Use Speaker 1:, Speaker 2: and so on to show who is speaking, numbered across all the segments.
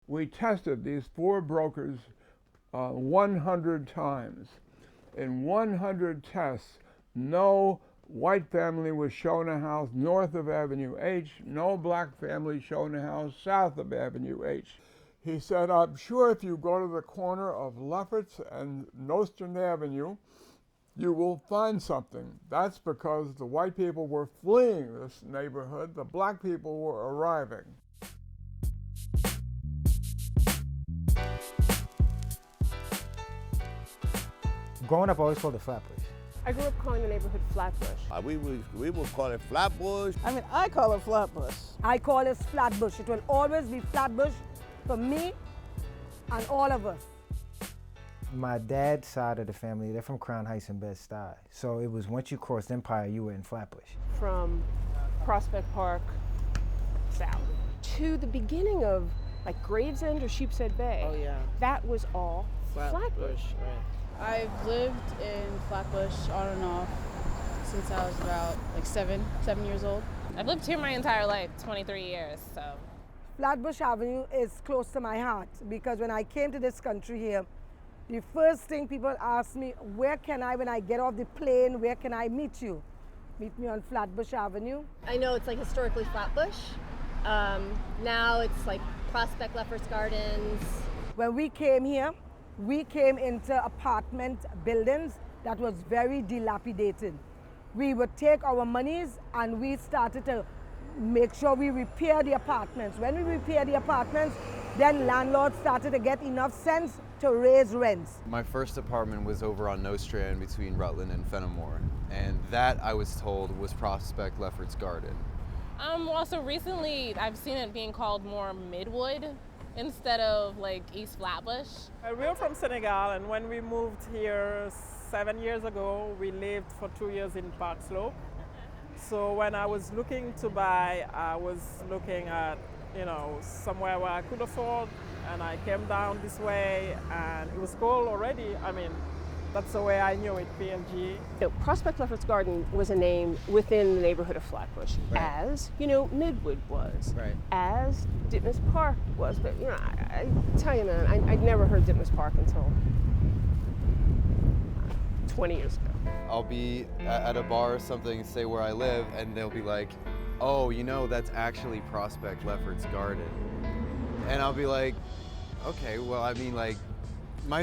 Speaker 1: We tested these 4 brokers 100 times. In 100 tests, no white family was shown a house north of Avenue H, no black family shown a house south of Avenue H. He said, I'm sure if you go to the corner of Lefferts and Nostrand Avenue, you will find something. That's because the white people were fleeing this neighborhood, the black people were arriving.
Speaker 2: Growing up, I always called it Flatbush.
Speaker 3: I grew up calling the neighborhood Flatbush.
Speaker 4: We would call it Flatbush.
Speaker 5: I mean, I call it Flatbush.
Speaker 6: I call it Flatbush. It will always be Flatbush for me and all of us.
Speaker 2: My dad's side of the family, they're from Crown Heights and Bed-Stuy. So it was once you crossed Empire, you were in Flatbush.
Speaker 3: From Prospect Park south to the beginning of like Gravesend or Sheepshead Bay.
Speaker 5: Oh yeah.
Speaker 3: That was all Flatbush.
Speaker 5: Right.
Speaker 7: I've lived in Flatbush on and off since I was about like seven years old.
Speaker 8: I've lived here my entire life, 23 years, so.
Speaker 6: Flatbush Avenue is close to my heart because when I came to this country here, the first thing people ask me, when I get off the plane, where can I meet you? Meet me on Flatbush Avenue.
Speaker 9: I know it's like historically Flatbush. Now it's like Prospect, Lefferts Gardens.
Speaker 6: When we came here, we came into apartment buildings that was very dilapidated. We would take our monies and we started to make sure we repair the apartments. When we repair the apartments, then landlords started to get enough sense to raise rents.
Speaker 10: My first apartment was over on Nostrand between Rutland and Fenimore, and that I was told was Prospect Lefferts Garden.
Speaker 8: Well, so recently I've seen it being called more Midwood instead of like East Flatbush.
Speaker 5: We're from Senegal, and when we moved here 7 years ago, we lived for 2 years in Park Slope. So when I was looking to buy, I was looking at, somewhere where I could afford, and I came down this way, and it was cold already. I mean, that's the way I knew it, PLG.
Speaker 3: Prospect Lefferts Garden was a name within the neighborhood of Flatbush,
Speaker 2: Right.
Speaker 3: as, Midwood was,
Speaker 2: Right.
Speaker 3: as Ditmas Park was. But, I tell you, man, I'd never heard Ditmas Park until 20 years ago.
Speaker 10: I'll be at a bar or something, say where I live, and they'll be like, oh, that's actually Prospect Lefferts Garden. And I'll be like, okay, well, I mean, like,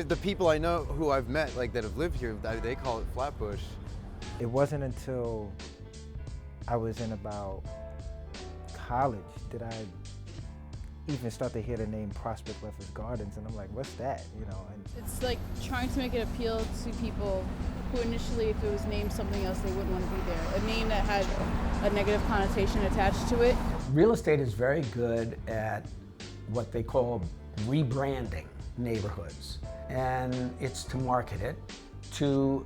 Speaker 10: the people I know who I've met, like, that have lived here, they call it Flatbush.
Speaker 2: It wasn't until I was in about college that I even start to hear the name Prospect Lefferts Gardens, and I'm like, what's that? And
Speaker 7: It's like trying to make it appeal to people who initially, if it was named something else, they wouldn't want to be there. A name that had a negative connotation attached to it.
Speaker 11: Real estate is very good at what they call rebranding neighborhoods. And it's to market it to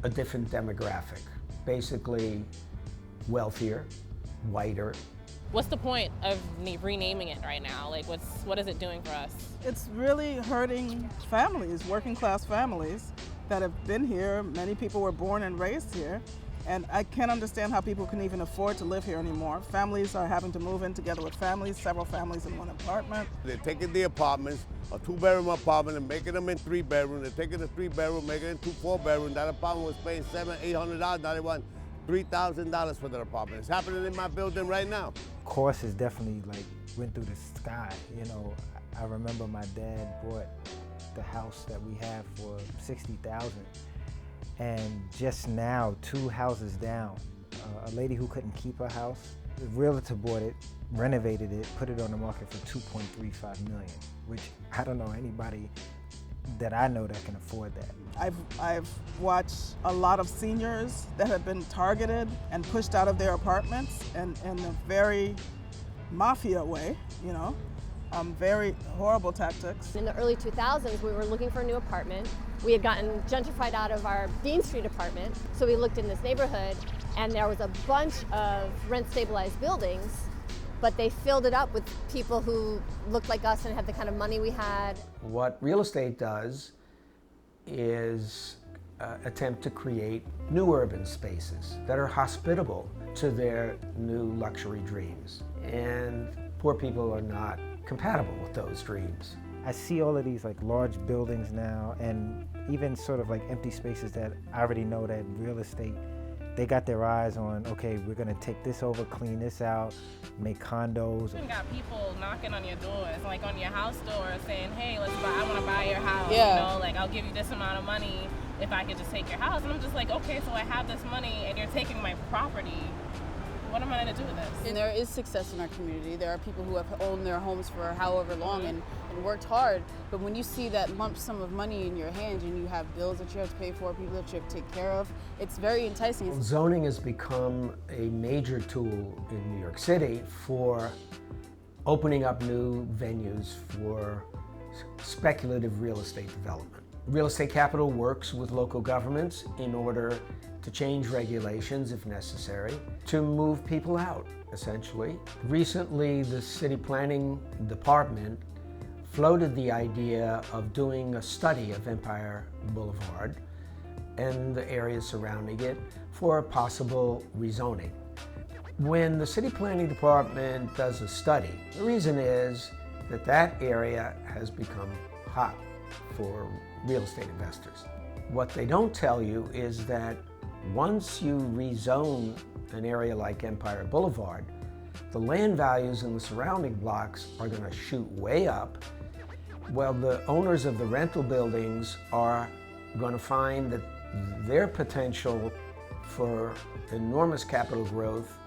Speaker 11: a different demographic, basically wealthier, whiter.
Speaker 8: What's the point of renaming it right now? Like, what is it doing for us?
Speaker 5: It's really hurting families, working class families that have been here. Many people were born and raised here. And I can't understand how people can even afford to live here anymore. Families are having to move in together with families, several families in one apartment.
Speaker 4: They're taking the apartments, a 2-bedroom apartment, and making them in 3-bedroom. They're taking the 3-bedroom, making it into 4-bedroom. That apartment was paying $700-800. Now they want $3,000 for that apartment. It's happening in my building right now.
Speaker 2: cost has definitely went through the sky. I remember my dad bought the house that we have for $60,000. And just now, 2 houses down, a lady who couldn't keep her house, the realtor bought it, renovated it, put it on the market for $2.35 million, which I don't know anybody that I know that can afford that.
Speaker 5: I've watched a lot of seniors that have been targeted and pushed out of their apartments in a very mafia way, very horrible tactics.
Speaker 9: In the early 2000s, we were looking for a new apartment. We had gotten gentrified out of our Dean Street apartment, so we looked in this neighborhood, and there was a bunch of rent-stabilized buildings, but they filled it up with people who looked like us and had the kind of money we had.
Speaker 11: What real estate does is attempt to create new urban spaces that are hospitable to their new luxury dreams. And poor people are not compatible with those dreams.
Speaker 2: I see all of these like large buildings now, and even sort of like empty spaces that I already know that real estate, they got their eyes on, okay, we're gonna take this over, clean this out, make condos.
Speaker 8: You got people knocking on your doors, like on your house door, saying, hey, I wanna buy your house,
Speaker 7: Yeah.
Speaker 8: you know, like I'll give you this amount of money if I could just take your house. And I'm just like, okay, so I have this money and you're taking my property. What am I gonna do with this?
Speaker 7: And there is success in our community. There are people who have owned their homes for however long and worked hard. But when you see that lump sum of money in your hands and you have bills that you have to pay for, people that you have to take care of, it's very enticing.
Speaker 11: Zoning has become a major tool in New York City for opening up new venues for speculative real estate development. Real estate capital works with local governments in order to change regulations if necessary, to move people out, essentially. Recently, the city planning department floated the idea of doing a study of Empire Boulevard and the areas surrounding it for a possible rezoning. When the city planning department does a study, the reason is that that area has become hot for real estate investors. What they don't tell you is that once you rezone an area like Empire Boulevard, the land values in the surrounding blocks are going to shoot way up, while the owners of the rental buildings are going to find that their potential for enormous capital growth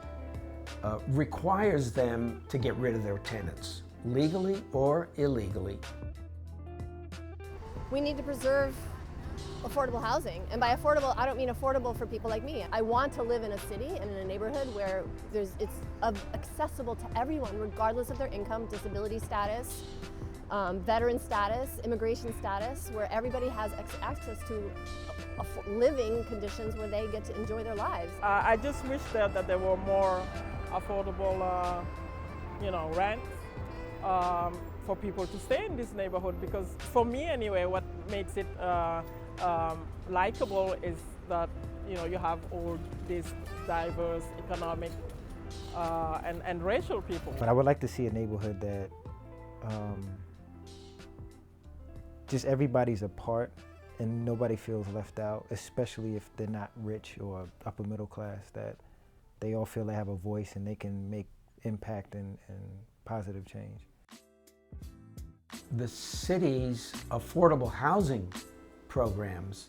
Speaker 11: requires them to get rid of their tenants, legally or illegally.
Speaker 9: We need to preserve affordable housing. And by affordable, I don't mean affordable for people like me. I want to live in a city and in a neighborhood where it's accessible to everyone, regardless of their income, disability status, veteran status, immigration status, where everybody has access to living conditions where they get to enjoy their lives.
Speaker 5: I just wish that there were more affordable, rent for people to stay in this neighborhood, because for me anyway, what makes it likable is that you have all these diverse economic and racial people.
Speaker 2: But I would like to see a neighborhood that just everybody's a part and nobody feels left out, especially if they're not rich or upper middle class, that they all feel they have a voice and they can make impact and positive change.
Speaker 11: The city's affordable housing programs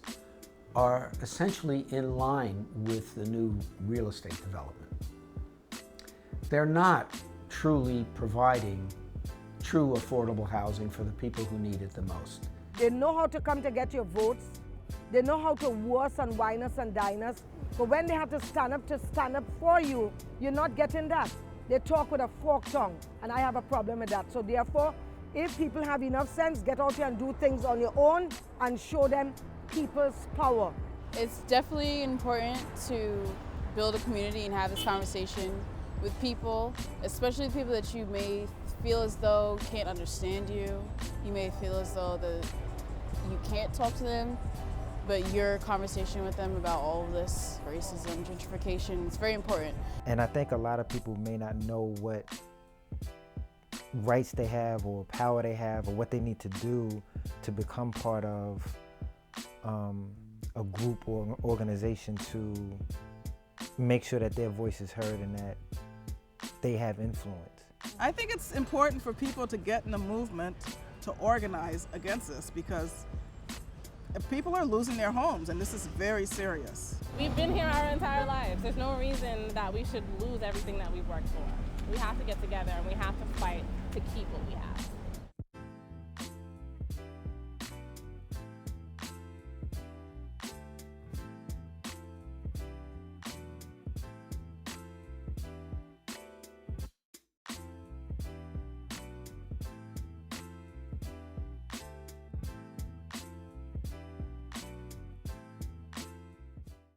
Speaker 11: are essentially in line with the new real estate development. They're not truly providing true affordable housing for the people who need it the most.
Speaker 6: They know how to come to get your votes. They know how to woo us and wine us and dine us. But when they have to stand up for you, you're not getting that. They talk with a forked tongue, and I have a problem with that. So therefore, if people have enough sense, get out here and do things on your own and show them people's power.
Speaker 7: It's definitely important to build a community and have this conversation with people, especially people that you may feel as though can't understand you. You may feel as though you can't talk to them, but your conversation with them about all of this racism, gentrification, it's very important.
Speaker 2: And I think a lot of people may not know what rights they have or power they have or what they need to do to become part of a group or an organization to make sure that their voice is heard and that they have influence.
Speaker 12: I think it's important for people to get in the movement to organize against this, because if people are losing their homes, and this is very serious.
Speaker 8: We've been here our entire lives. There's no reason that we should lose everything that we've worked for. We have to get together and we have to fight to keep what we have.